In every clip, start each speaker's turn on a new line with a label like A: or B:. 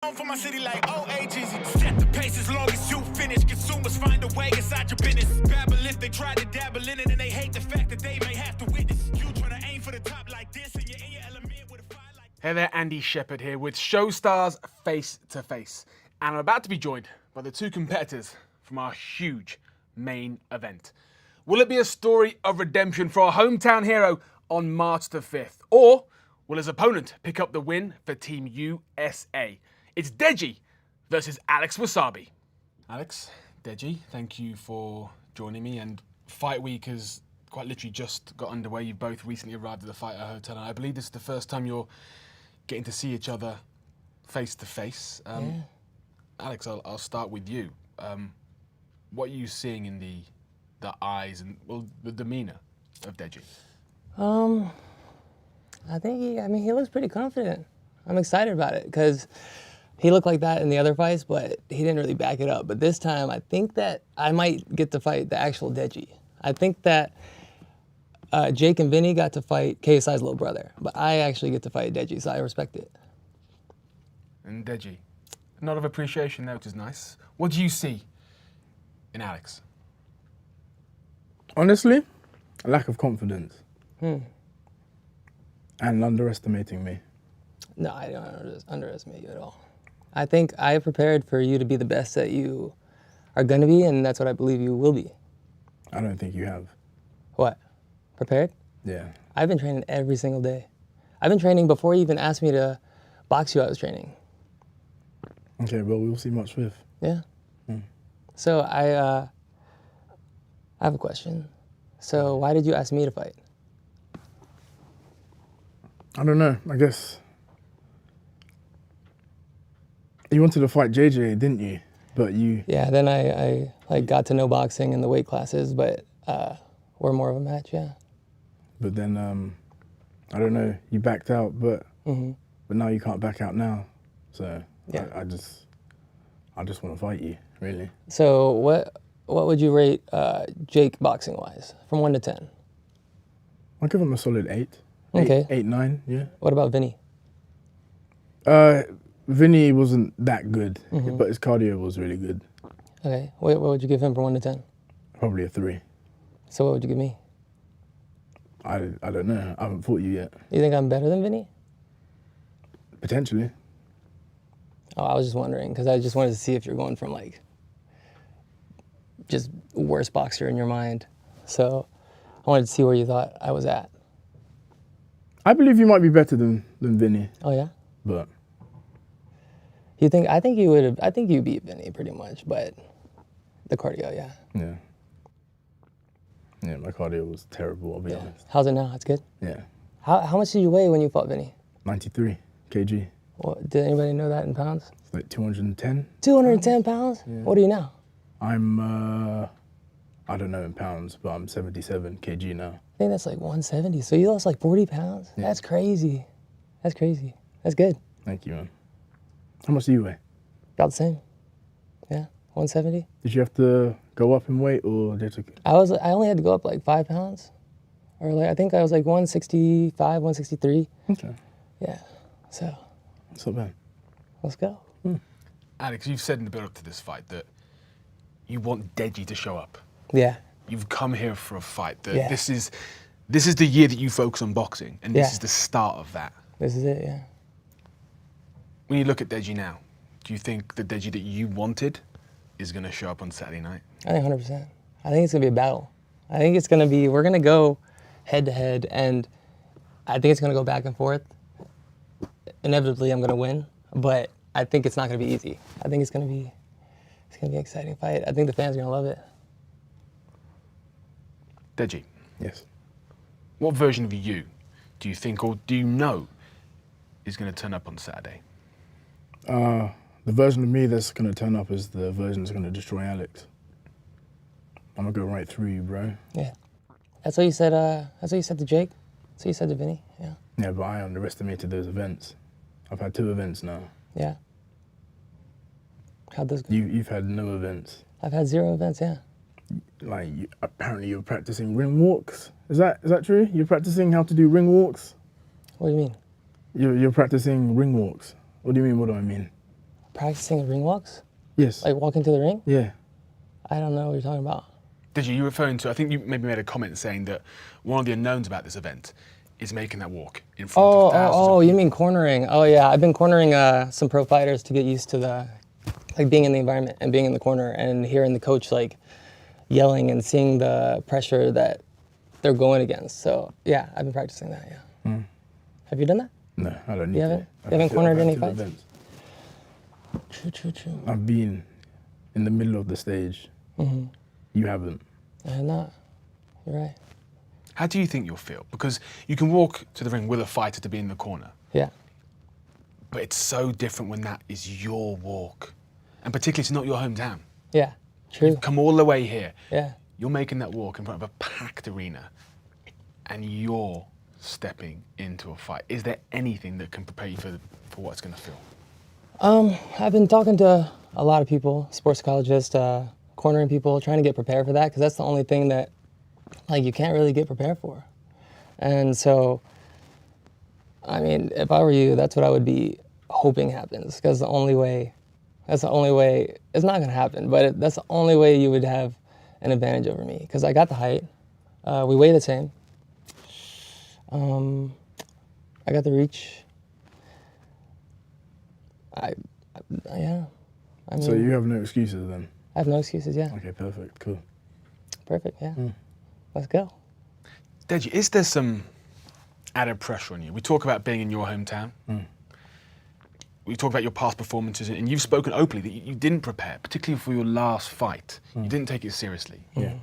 A: For my city like Deji. Set the pace as long as you finish. Consumers find a way inside your business. Babble if they try to dabble in it and they hate the fact that they may have to witness. You try to aim for the top like this and you're in your element with a fire like.
B: Hey there, Andy Shepherd here with Show Stars Face to Face. And I'm about to be joined by the two competitors from our huge main event. Will it be a story of redemption for our hometown hero on March the 5th? Or will his opponent pick up the win for Team USA? It's Deji versus Alex Wassabi. Alex, Deji, thank you for joining me. And Fight Week has quite literally just got underway. You both recently arrived at the Fighter Hotel, and I believe this is the first time you're getting to see each other face to face. Alex, I'll start with you. What are you seeing in the eyes and the demeanor of Deji?
C: I think he looks pretty confident. I'm excited about it because he looked like that in the other fights, but he didn't really back it up. But this time, I think that I might get to fight the actual Deji. I think that Jake and Vinny got to fight KSI's little brother, but I actually get to fight Deji, so I respect it.
B: And Deji, a nod of appreciation there, which is nice. What do you see in Alex?
D: Honestly, a lack of confidence. And underestimating me.
C: No, I don't underestimate you at all. I think I prepared for you to be the best that you are going to be, and that's what I believe you will be.
D: I don't think you have.
C: What? Prepared?
D: Yeah.
C: I've been training every single day. I've been training before you even asked me to box you. I was training.
D: Okay, well, we'll see March 5th.
C: Yeah. So I have a question. So why did you ask me to fight?
D: I don't know, I guess. You wanted to fight JJ, didn't you? But you...
C: Yeah, then I got to know boxing and the weight classes, but we're more of a match, yeah.
D: But then, I don't know, you backed out, but now you can't back out now. So
C: yeah.
D: I just want to fight you, really.
C: So what would you rate Jake boxing-wise, from 1 to 10?
D: I'll give him a solid 8.
C: Okay.
D: 8, 9, yeah.
C: What about Vinny?
D: Vinny wasn't that good, but his cardio was really good.
C: Okay. What would you give him from 1 to 10?
D: Probably a 3.
C: So what would you give me?
D: I don't know. I haven't fought you yet.
C: You think I'm better than Vinny?
D: Potentially.
C: Oh, I was just wondering, because I just wanted to see if you're going from, like, just worst boxer in your mind. So I wanted to see where you thought I was at.
D: I believe you might be better than Vinny.
C: Oh, yeah?
D: But...
C: I think you beat Vinny pretty much, but the cardio, yeah.
D: Yeah. Yeah, my cardio was terrible, I'll be honest.
C: How's it now? It's good?
D: Yeah.
C: How much did you weigh when you fought Vinny?
D: 93 kg.
C: Well, did anybody know that in pounds?
D: It's like 210.
C: 210 pounds?
D: Yeah.
C: What are you now?
D: I'm, I don't know in pounds, but I'm 77 kg now.
C: I think that's like 170. So you lost like 40 pounds? Yeah. That's crazy. That's crazy. That's good.
D: Thank you, man. How much do you weigh?
C: About the same. Yeah, 170.
D: Did you have to go up in weight or did you...
C: I only had to go up like 5 pounds. Or like, I think I was like 165, 163.
D: Okay.
C: Yeah, so.
D: That's not bad.
C: Let's go.
B: Alex, you've said in the build-up to this fight that you want Deji to show up.
C: Yeah.
B: You've come here for a fight. That
C: yeah.
B: This is the year that you focus on boxing, and this is the start of that.
C: This is it, yeah.
B: When you look at Deji now, do you think the Deji that you wanted is going to show up on Saturday night?
C: I think 100%. I think it's going to be a battle. I think it's going to be, we're going to go head-to-head, and I think it's going to go back and forth. Inevitably, I'm going to win, but I think it's not going to be easy. I think it's going to be an exciting fight. I think the fans are going to love it.
B: Deji.
D: Yes.
B: What version of you do you think, or do you know, is going to turn up on Saturday?
D: The version of me that's going to turn up is the version that's going to destroy Alex. I'm going to go right through you, bro.
C: Yeah. That's what you said, that's what you said to Jake? That's what you said to Vinny? Yeah.
D: Yeah, but I underestimated those events. I've had 2 events now.
C: Yeah. How'd those go?
D: You've had no events.
C: I've had 0 events, yeah.
D: Like, apparently you're practicing ring walks. Is that true? You're practicing how to do ring walks?
C: What do you mean?
D: You're practicing ring walks. What do you mean, what do I mean?
C: Practicing ring walks?
D: Yes.
C: Like walking to the ring?
D: Yeah.
C: I don't know what you're talking about.
B: Deji, you referring to, I think you maybe made a comment saying that one of the unknowns about this event is making that walk in front of thousands of
C: You
B: people.
C: mean cornering? Oh yeah, I've been cornering some pro fighters to get used to being in the environment and being in the corner and hearing the coach like yelling and seeing the pressure that they're going against. So yeah, I've been practicing that. Yeah. Have you done that?
D: No, I don't need
C: You
D: to.
C: haven't? You haven't cornered any
D: I've had
C: fights?
D: two events.
C: True.
D: I've been in the middle of the stage. You haven't.
C: I have not. You're right.
B: How do you think you'll feel? Because you can walk to the ring with a fighter to be in the corner,
C: Yeah.
B: but it's so different when that is your walk. And particularly it's not your hometown.
C: Yeah. True.
B: You've come all the way here.
C: Yeah.
B: You're making that walk in front of a packed arena and you're stepping into a fight. Is there anything that can prepare you for what it's going to feel?
C: I've been talking to a lot of people, sports psychologists, cornering people, trying to get prepared for that because that's the only thing that like you can't really get prepared for. And so, I mean, if I were you, that's what I would be hoping happens because that's the only way, it's not going to happen, but that's the only way you would have an advantage over me because I got the height. We weigh the same. I got the reach. Yeah. I mean,
D: So you have no excuses then?
C: I have no excuses, yeah.
D: Okay, perfect, cool.
C: Perfect, yeah. Let's go.
B: Deji, is there some added pressure on you? We talk about being in your hometown. We talk about your past performances, and you've spoken openly that you didn't prepare, particularly for your last fight. You didn't take it seriously.
D: Yeah.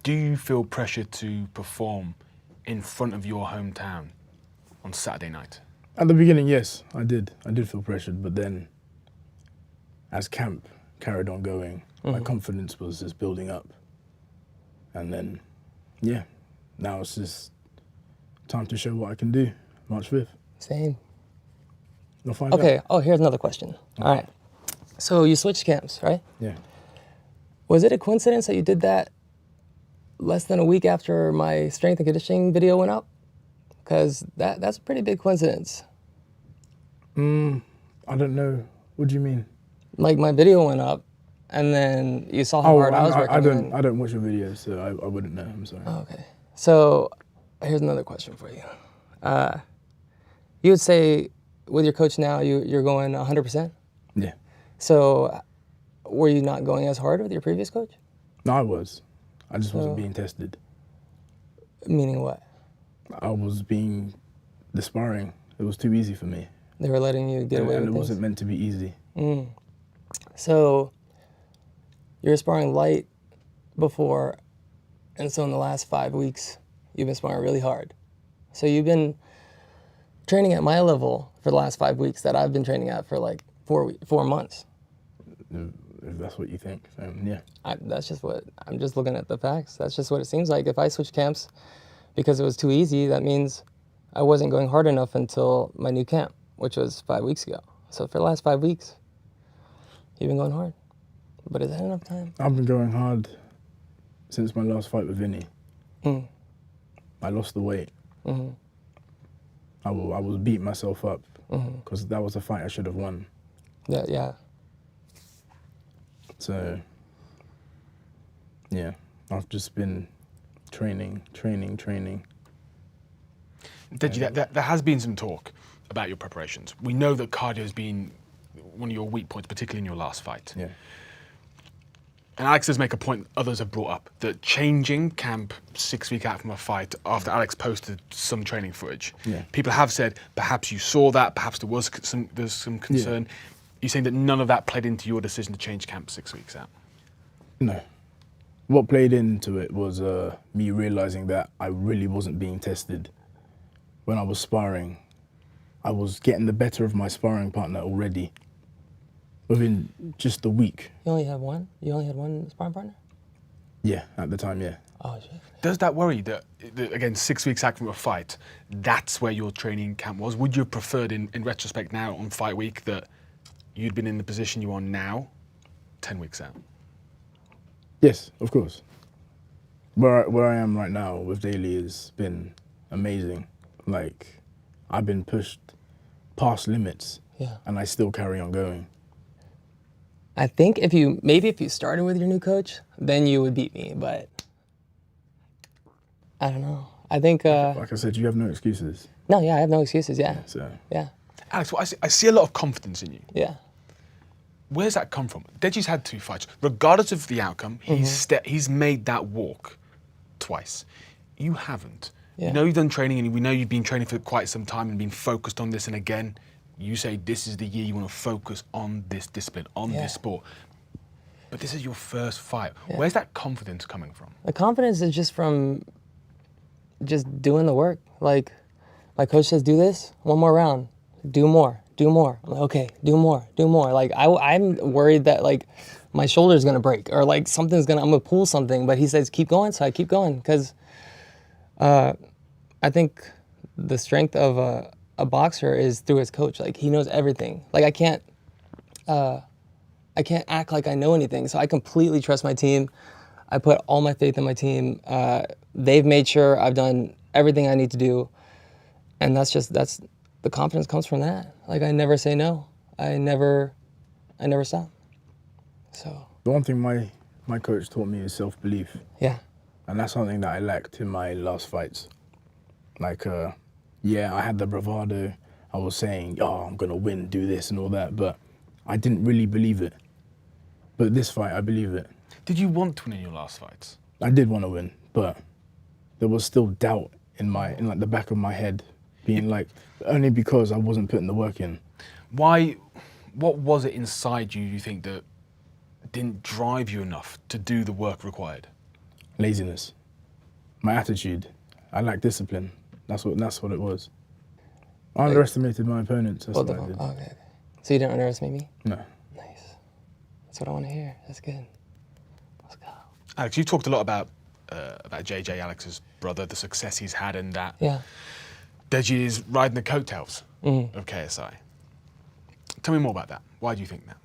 B: Do you feel pressure to perform in front of your hometown on Saturday night?
D: At the beginning, yes, I did. I did feel pressured, but then as camp carried on going, my confidence was just building up. And then, yeah, now it's just time to show what I can do, March 5th.
C: Same.
D: You'll find
C: Okay,
D: out.
C: here's another question. All right. So you switched camps, right?
D: Yeah.
C: Was it a coincidence that you did that less than a week after my strength and conditioning video went up? Because that's a pretty big coincidence.
D: I don't know. What do you mean?
C: Like my video went up, and then you saw how hard I was working.
D: I don't watch your videos, so I wouldn't know. I'm sorry.
C: Okay. So here's another question for you. You would say with your coach now, you're going 100%?
D: Yeah.
C: So were you not going as hard with your previous coach?
D: No, I was. I just wasn't being tested.
C: Meaning what?
D: I was being the sparring. It was too easy for me.
C: They were letting you get away
D: And
C: with
D: it
C: things?
D: wasn't meant to be easy.
C: So you're sparring light before, and so in the last 5 weeks, you've been sparring really hard. So you've been training at my level for the last 5 weeks that I've been training at for like 4 months.
D: If that's what you think, then yeah.
C: I'm just looking at the facts. That's just what it seems like. If I switched camps because it was too easy, that means I wasn't going hard enough until my new camp, which was 5 weeks ago. So for the last 5 weeks, you've been going hard. But is that enough time?
D: I've been going hard since my last fight with Vinny. I lost the weight. I was beating myself up because that was a fight I should have won.
C: Yeah.
D: So, yeah, I've just been training.
B: Deji, there has been some talk about your preparations. We know that cardio has been one of your weak points, particularly in your last fight.
D: Yeah.
B: And Alex does make a point others have brought up, that changing camp 6 weeks out from a fight after Alex posted some training footage, people have said perhaps you saw that, perhaps there's some concern. You're saying that none of that played into your decision to change camp 6 weeks out?
D: No. What played into it was me realizing that I really wasn't being tested. When I was sparring, I was getting the better of my sparring partner already within just a week.
C: You only had one? You only had one sparring partner?
D: Yeah, at the time, yeah.
C: Oh, shit.
B: Does that worry you that, again, 6 weeks out from a fight, that's where your training camp was? Would you have preferred, in retrospect now on fight week, that you'd been in the position you are now, 10 weeks out?
D: Yes, of course. Where I am right now with Daly has been amazing. Like, I've been pushed past limits
C: Yeah.
D: and I still carry on going.
C: I think if you started with your new coach, then you would beat me, but I don't know. I think
D: Like I said, you have no excuses.
C: no, yeah, I have no excuses. Yeah,
D: So
C: yeah,
B: Alex, well, I see a lot of confidence in you.
C: yeah.
B: Where's that come from? Deji's had 2 fights. Regardless of the outcome, he's made that walk twice. You haven't.
C: Yeah.
B: You know you've done training, and we know you've been training for quite some time and been focused on this. And again, you say this is the year you want to focus on this discipline, on
C: Yeah.
B: this sport. But this is your first fight.
C: Yeah.
B: Where's that confidence coming from?
C: The confidence is just from just doing the work. Like my coach says, do this, 1 more round, do more. I'm like, okay, do more. Like I'm worried that like my shoulder's gonna break or like I'm gonna pull something. But he says keep going, so I keep going because I think the strength of a boxer is through his coach. Like he knows everything. Like I can't act like I know anything. So I completely trust my team. I put all my faith in my team. They've made sure I've done everything I need to do. And that's the confidence comes from that. Like I never say no. I never stop. So
D: the one thing my coach taught me is self-belief.
C: yeah.
D: And that's something that I lacked in my last fights. Like, yeah, I had the bravado. I was saying, oh, I'm going to win, do this and all that. But I didn't really believe it. But this fight, I believe it.
B: Did you want to win in your last fights?
D: I did want to win, but there was still doubt in like the back of my head, being like, only because I wasn't putting the work in.
B: Why? What was it inside you think that didn't drive you enough to do the work required?
D: Laziness. My attitude. I lack discipline. That's what it was. I underestimated my opponents. That's what I did.
C: Okay. So you didn't underestimate me?
D: No.
C: Nice. That's what I want to hear. That's good. Let's go.
B: Alex, you've talked a lot about JJ, Alex's brother, the success he's had, and that
C: Yeah.
B: Deji is riding the coattails of KSI. Tell me more about that. Why do you think that?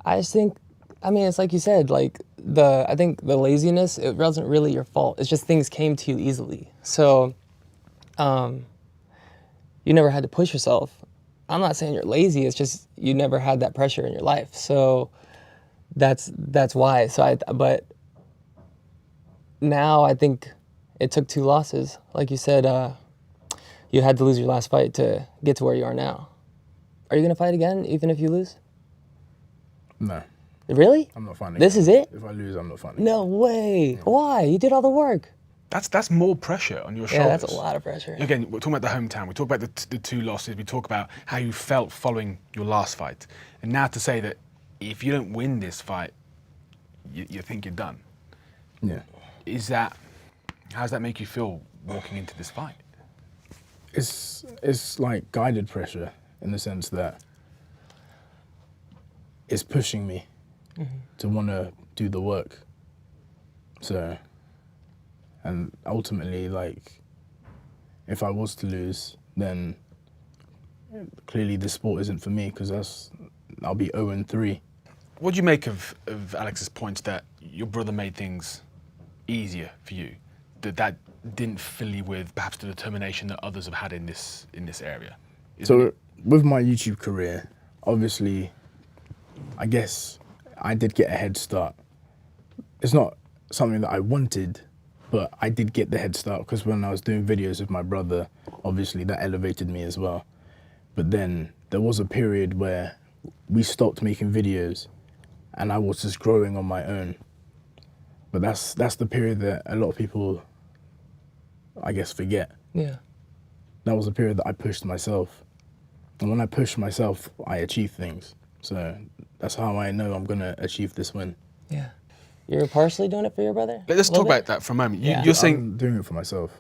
C: I just think, I mean, it's like you said, like I think the laziness, it wasn't really your fault. It's just things came to you easily. So, you never had to push yourself. I'm not saying you're lazy. It's just you never had that pressure in your life. So that's why. But now I think it took 2 losses. Like you said, you had to lose your last fight to get to where you are now. Are you gonna fight again, even if you lose?
D: No.
C: Really?
D: I'm not fighting.
C: This is it?
D: If I lose, I'm not fighting.
C: No way. Why? You did all the work.
B: That's more pressure on your shoulders.
C: Yeah, that's a lot of pressure.
B: Again, we're talking about the hometown. We talk about the 2 losses. We talk about how you felt following your last fight. And now to say that if you don't win this fight, you think you're done.
D: Yeah.
B: How does that make you feel walking into this fight?
D: It's like guided pressure in the sense that it's pushing me to want to do the work. So, and ultimately, like, if I was to lose, then clearly this sport isn't for me because I'll be 0-3.
B: What do you make of Alex's points that your brother made things easier for you? That didn't fill you with perhaps the determination that others have had in this area?
D: So with my YouTube career, obviously, I guess I did get a head start. It's not something that I wanted, but I did get the head start because when I was doing videos with my brother, obviously that elevated me as well. But then there was a period where we stopped making videos and I was just growing on my own. But that's the period that a lot of people, I guess, forget.
C: Yeah.
D: That was a period that I pushed myself. And when I push myself, I achieve things. So that's how I know I'm going to achieve this win.
C: Yeah. You're partially doing it for your brother?
B: Let's
C: A
B: talk
C: little
B: about
C: bit?
B: that for a moment.
C: Yeah.
B: You're saying
D: I'm doing it for myself.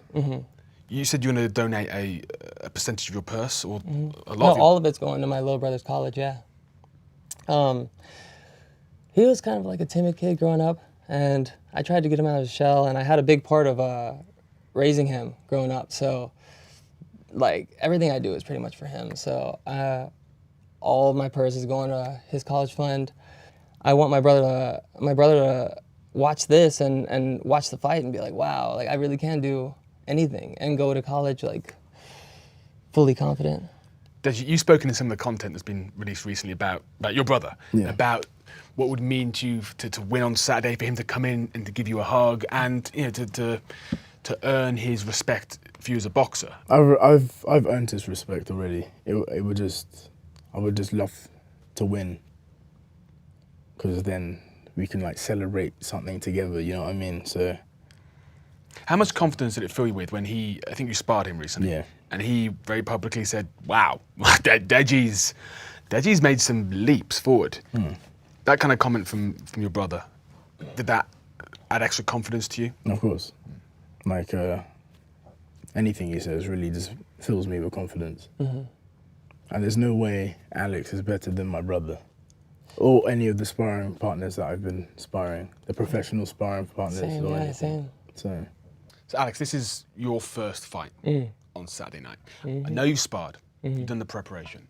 B: you said you're going to donate a percentage of your purse or a lot
C: No,
B: of your...
C: all of it's going to my little brother's college, yeah. He was kind of like a timid kid growing up, and I tried to get him out of his shell, and I had a big part of raising him growing up. So, like, everything I do is pretty much for him. So, all of my purse is going to his college fund. I want my brother to watch this and watch the fight and be like, wow, like I really can do anything and go to college like fully confident.
B: Deji, you've spoken in some of the content that's been released recently about your brother, about what it would mean to you to win on Saturday, for him to come in and to give you a hug, and to earn his respect for you as a boxer.
D: I've earned his respect already. I would just love to win, because then we can like celebrate something together. You know what I mean? So.
B: How much confidence did it fill you with when I think you sparred him recently, and he very publicly said, "Wow, Deji's made some leaps forward." That kind of comment from your brother, did that add extra confidence to you?
D: Of course. Like, anything he says really just fills me with confidence. And there's no way Alex is better than my brother, or any of the sparring partners that I've been sparring, the professional sparring partners.
C: Same.
B: So Alex, this is your first fight on Saturday night. I know you've sparred, you've done the preparation,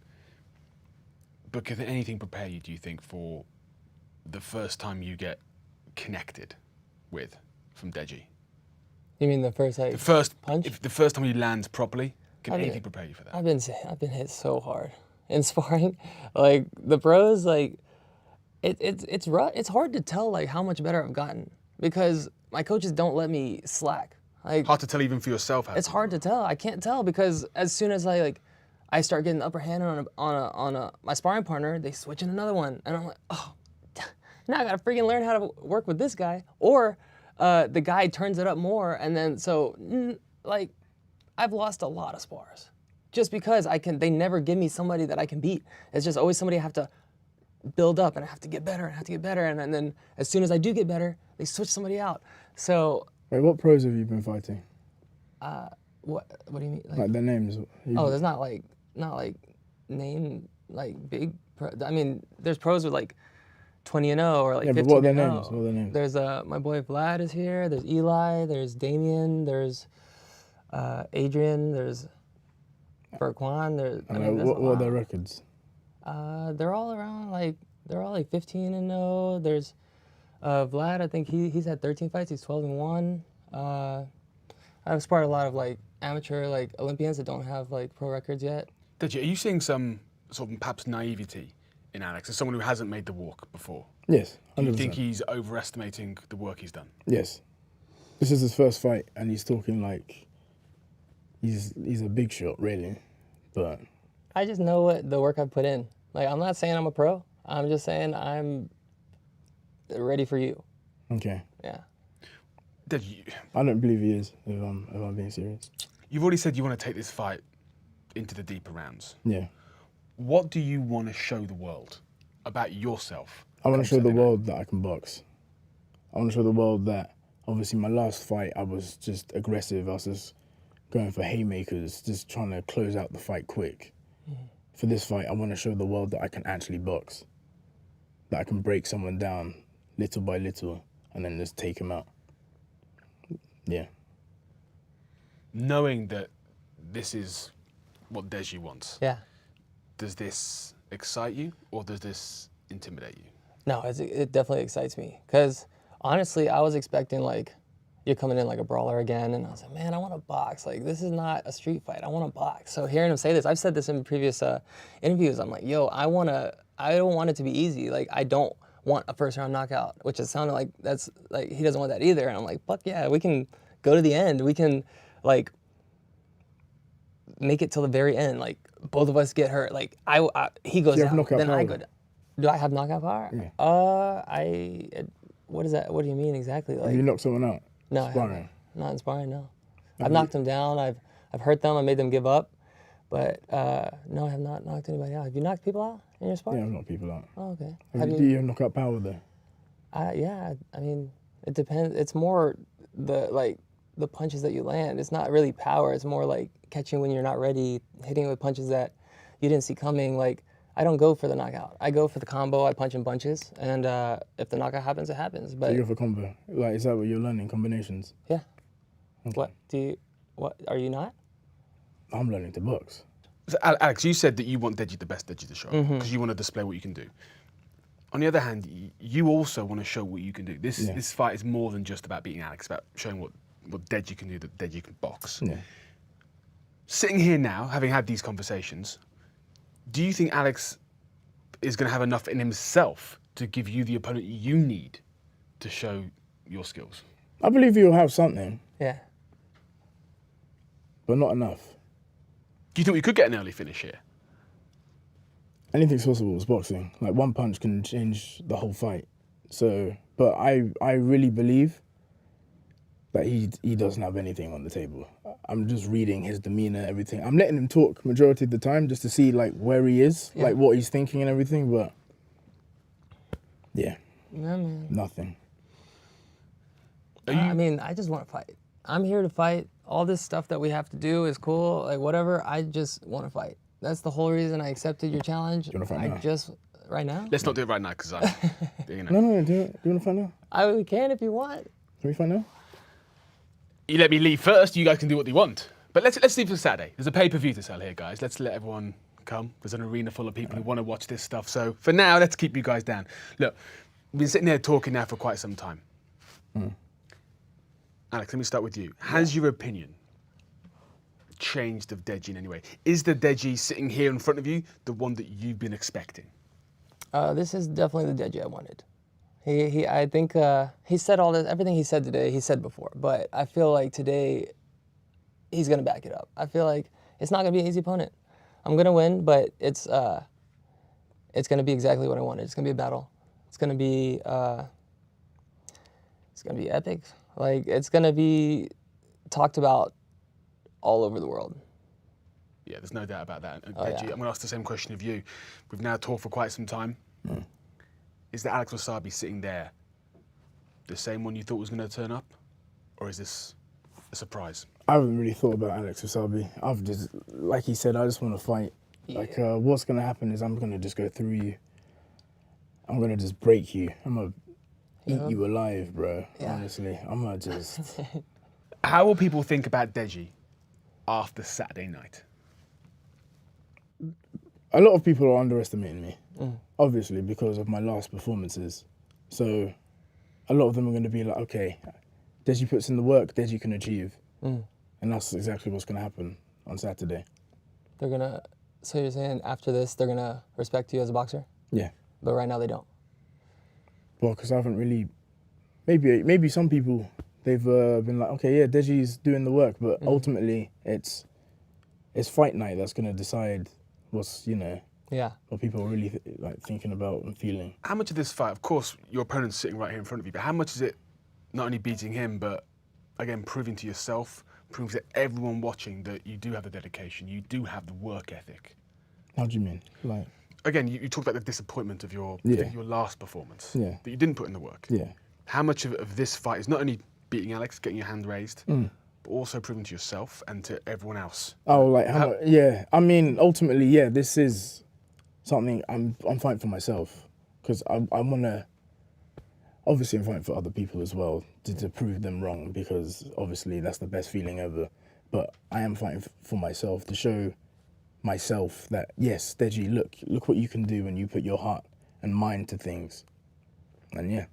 B: but can anything prepare you, do you think, for the first time you get connected with from Deji?
C: You mean the first
B: The first
C: punch?
B: If the first time you land properly, can anything prepare you for that?
C: I've been hit so hard in sparring. Like the pros, like it's rough. It's hard to tell like how much better I've gotten, because my coaches don't let me slack. Like,
B: Hard to tell even for yourself.
C: It's hard to tell. I can't tell, because as soon as I start getting the upper hand on my sparring partner, they switch in another one, and I'm like, oh, now I gotta freaking learn how to work with this guy. Or the guy turns it up more, and then like I've lost a lot of spars just because they never give me somebody that I can beat. It's just always somebody I have to build up, and I have to get better, and then as soon as I do get better, they switch somebody out. So.
D: Wait, what pros have you been fighting?
C: What do you mean?
D: Like their names?
C: There's not like name like big. I mean, there's pros with like 20-0 or like 15-0.
D: But what are their names? What are their names?
C: There's my boy Vlad is here. There's Eli. There's Damien. There's Adrian. There's Berkwan.
D: What are their records?
C: They're all around they're all like 15-0. There's Vlad, I think he's had 13 fights. He's 12-1. I've sparred a lot of like amateur like Olympians that don't have like pro records yet.
B: Deji, are you seeing some sort of perhaps naivety in Alex as someone who hasn't made the walk before?
D: Yes, 100%.
B: Do you think he's overestimating the work he's done?
D: Yes. This is his first fight, and he's talking like he's a big shot, really. But
C: I just know what the work I've put in. Like, I'm not saying I'm a pro. I'm just saying I'm ready for you.
D: Okay.
C: Yeah.
D: I don't believe he is, if I'm being serious.
B: You've already said you want to take this fight into the deeper rounds.
D: Yeah.
B: What do you want to show the world about yourself?
D: I want to show the world that I can box. I want to show the world that, obviously, my last fight, I was just aggressive. I was just going for haymakers, just trying to close out the fight quick. For this fight, I want to show the world that I can actually box, that I can break someone down little by little and then just take him out. Yeah.
B: Knowing that this is what Deji wants.
C: Yeah.
B: Does this excite you, or does this intimidate you?
C: No, it definitely excites me, because honestly, I was expecting like you're coming in like a brawler again, and I was like, man, I want to box. Like, this is not a street fight. I want to box. So hearing him say this, I've said this in previous interviews. I'm like, yo, I don't want it to be easy. Like, I don't want a first round knockout, which it sounded like that's like he doesn't want that either. And I'm like, fuck yeah, we can go to the end. We can like make it till the very end. Like, both of us get hurt. Like, he goes down, then I go down. Do I have knockout power?
D: Yeah.
C: What is that? What do you mean exactly? Like,
D: have you knocked someone out?
C: No, I haven't. Not in sparring, no. I've knocked them down. I've hurt them. I made them give up. But no, I have not knocked anybody out. Have you knocked people out in your sparring?
D: Yeah, I've knocked people out.
C: Oh, okay.
D: Do you have knockout power there?
C: Yeah, I mean, it depends. It's more the punches that you land. It's not really power. It's more like catching when you're not ready, hitting with punches that you didn't see coming. Like, I don't go for the knockout. I go for the combo. I punch in bunches, and if the knockout happens, it happens. But
D: so you go for combo. Like, is that what you're learning? Combinations?
C: Yeah.
D: Okay.
C: What are you not?
D: I'm learning to box.
B: So, Alex, you said that you want Deji the best Deji to show, because you want to display what you can do. On the other hand, you also want to show what you can do. This fight is more than just about beating Alex. It's about showing what Deji can do, that Deji can box.
D: Yeah.
B: Sitting here now, having had these conversations, Do you think Alex is going to have enough in himself to give you the opponent you need to show your skills?
D: I believe he'll have something,
C: Yeah.
D: but not enough.
B: Do you think we could get an early finish here?
D: Anything's possible with boxing. Like, one punch can change the whole fight. So, but I really believe that he doesn't have anything on the table. I'm just reading his demeanor, everything. I'm letting him talk majority of the time just to see like where he is, like what he's thinking and everything. But yeah,
C: Man.
D: nothing.
C: I mean, I just want to fight. I'm here to fight. All this stuff that we have to do is cool, like whatever. I just want to fight. That's the whole reason I accepted your challenge.
D: Do you want to fight now?
C: Just right now.
B: Let's not do it right now, because you know.
D: No, do you want to fight now?
C: We can if you want.
D: Can we fight now?
B: You let me leave first. You guys can do what you want. But let's leave for Saturday. There's a pay-per-view to sell here, guys. Let's let everyone come. There's an arena full of people who want to watch this stuff. So for now, let's keep you guys down. Look, we've been sitting here talking now for quite some time. Alex, let me start with you. Has your opinion changed of Deji in any way? Is the Deji sitting here in front of you the one that you've been expecting?
C: This is definitely the Deji I wanted. I think he said all this, everything he said today, he said before, but I feel like today he's gonna back it up. I feel like it's not gonna be an easy opponent. I'm gonna win, but it's gonna be exactly what I wanted. It's gonna be a battle. It's gonna be epic. Like, it's gonna be talked about all over the world.
B: Yeah, there's no doubt about that. And
C: Oh,
B: Deji,
C: yeah.
B: I'm going to ask the same question of you. We've now talked for quite some time. Is the Alex Wassabi sitting there the same one you thought was going to turn up? Or is this a surprise?
D: I haven't really thought about Alex Wassabi. I've just, like he said, I just want to fight.
C: Yeah.
D: Like, what's going to happen is I'm going to just go through you. I'm going to just break you. I'm going to eat you alive, bro.
C: Yeah.
D: Honestly, I'm going to just...
B: How will people think about Deji after Saturday night?
D: A lot of people are underestimating me, obviously, because of my last performances. So a lot of them are going to be like, okay, Deji puts in the work, Deji can achieve. And that's exactly what's going to happen on Saturday.
C: So you're saying after this, they're gonna respect you as a boxer?
D: Yeah.
C: But right now they don't.
D: Well, because I haven't really... Maybe some people, they've been like, okay, yeah, Deji's doing the work, but ultimately it's fight night that's going to decide what's,
C: Yeah.
D: what people are really thinking about and feeling.
B: How much of this fight, of course, your opponent's sitting right here in front of you, but how much is it not only beating him, but again, proving to yourself, proving to everyone watching that you do have the dedication, you do have the work ethic?
D: How do you mean? Like...
B: Again, you talked about the disappointment of your last performance,
D: Yeah.
B: that you didn't put in the work.
D: Yeah.
B: How much of this fight is not only beating Alex, getting your hand raised, but also proving to yourself and to everyone else?
D: Oh, like how much? Yeah. I mean, ultimately, yeah, this is something I'm fighting for myself, because I want to. Obviously, I'm fighting for other people as well to prove them wrong, because obviously that's the best feeling ever. But I am fighting for myself to show myself that yes, Deji, look what you can do when you put your heart and mind to things. And yeah,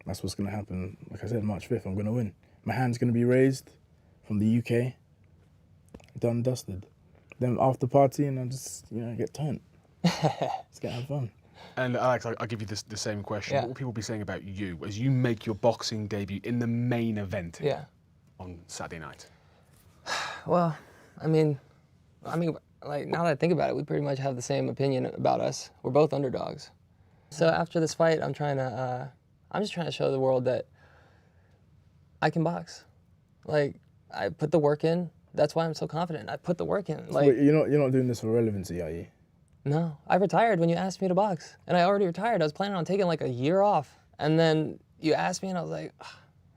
D: that's what's gonna happen. Like I said, March 5th, I'm gonna win. My hand's gonna be raised from the UK. Done, dusted. Then after party, and I just get turned. Let's get have fun.
B: And Alex, I'll give you the same question.
C: Yeah.
B: What will people be saying about you as you make your boxing debut in the main event
C: Yeah.
B: on Saturday night?
C: Well, I mean, like, now that I think about it, we pretty much have the same opinion about us. We're both underdogs. So after this fight, I'm just trying to show the world that I can box. Like, I put the work in. That's why I'm so confident. I put the work in. Like,
D: Wait, you're not doing this for relevancy, are you?
C: no, I retired when you asked me to box, and I already retired. I was planning on taking like a year off, and then you asked me, and I was like,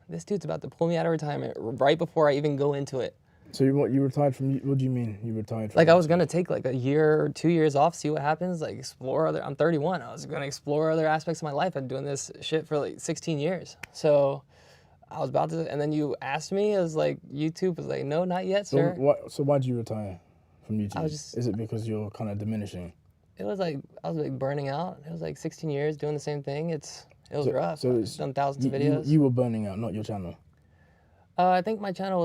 C: this dude's about to pull me out of retirement right before I even go into it.
D: So you retired from? What do you mean you retired from?
C: Like, I was gonna take like a year or 2 years off, see what happens, like explore other. I'm 31. I was gonna explore other aspects of my life. I've been doing this shit for like 16 years. So I was about to, and then you asked me. I was like, YouTube was like, no, not yet, sir.
D: So why'd you retire from YouTube?
C: I was just-
D: Is it because you're kind of diminishing?
C: It was like I was like burning out. It was like 16 years doing the same thing. It was rough.
D: So
C: I've done thousands of videos.
D: You were burning out, not your channel.
C: I think my channel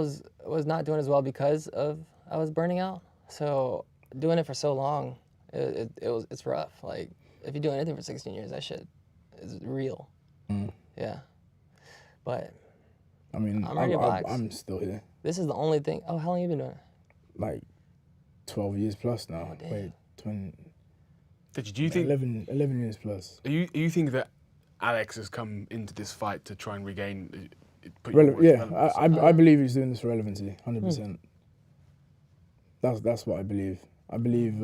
C: was not doing as well because of I was burning out. So doing it for so long, It's rough. Like, if you do anything for 16 years, that shit is real. Yeah. But
D: I mean,
C: I'm ready to box.
D: I'm still here.
C: This is the only thing. Oh, how long you been doing it?
D: Like 12 years plus now.
C: damn.
D: Wait, 20.
B: Do you think
D: 11 years plus.
B: you think that Alex has come into this fight to try and regain?
D: Yeah, I believe he's doing this for relevancy, 100%. That's what I believe. I believe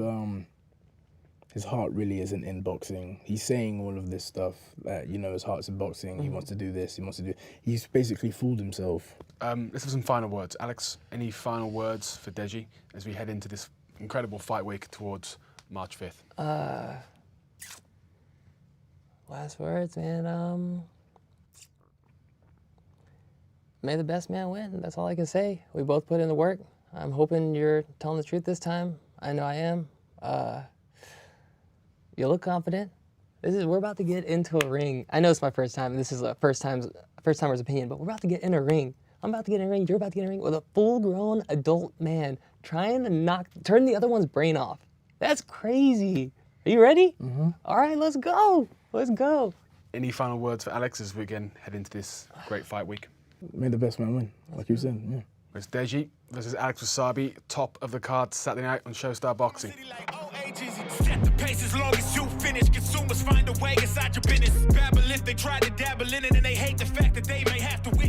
D: his heart really isn't in boxing. He's saying all of this stuff that, you know, his heart's in boxing. He wants to do this. He wants to do. He's basically fooled himself.
B: Let's have some final words, Alex. Any final words for Deji as we head into this incredible fight week towards March 5th?
C: Last words, man. May the best man win. That's all I can say. We both put in the work. I'm hoping you're telling the truth this time. I know I am. You look confident. We're about to get into a ring. I know it's my first time. This is a first timer's opinion, but we're about to get in a ring. I'm about to get in a ring. You're about to get in a ring with a full-grown adult man trying to turn the other one's brain off. That's crazy. Are you ready? All right, let's go. Let's go.
B: Any final words for Alex as we again head into this great fight week?
D: May the best man win, like you said. Yeah.
B: It's Deji versus Alex Wassabi, top of the card Saturday night on Showstar Boxing.
A: Set the pace as long as you finish. Consumers find a way inside your business. Babble if they try to dabble in it and they hate the fact that they may have to win.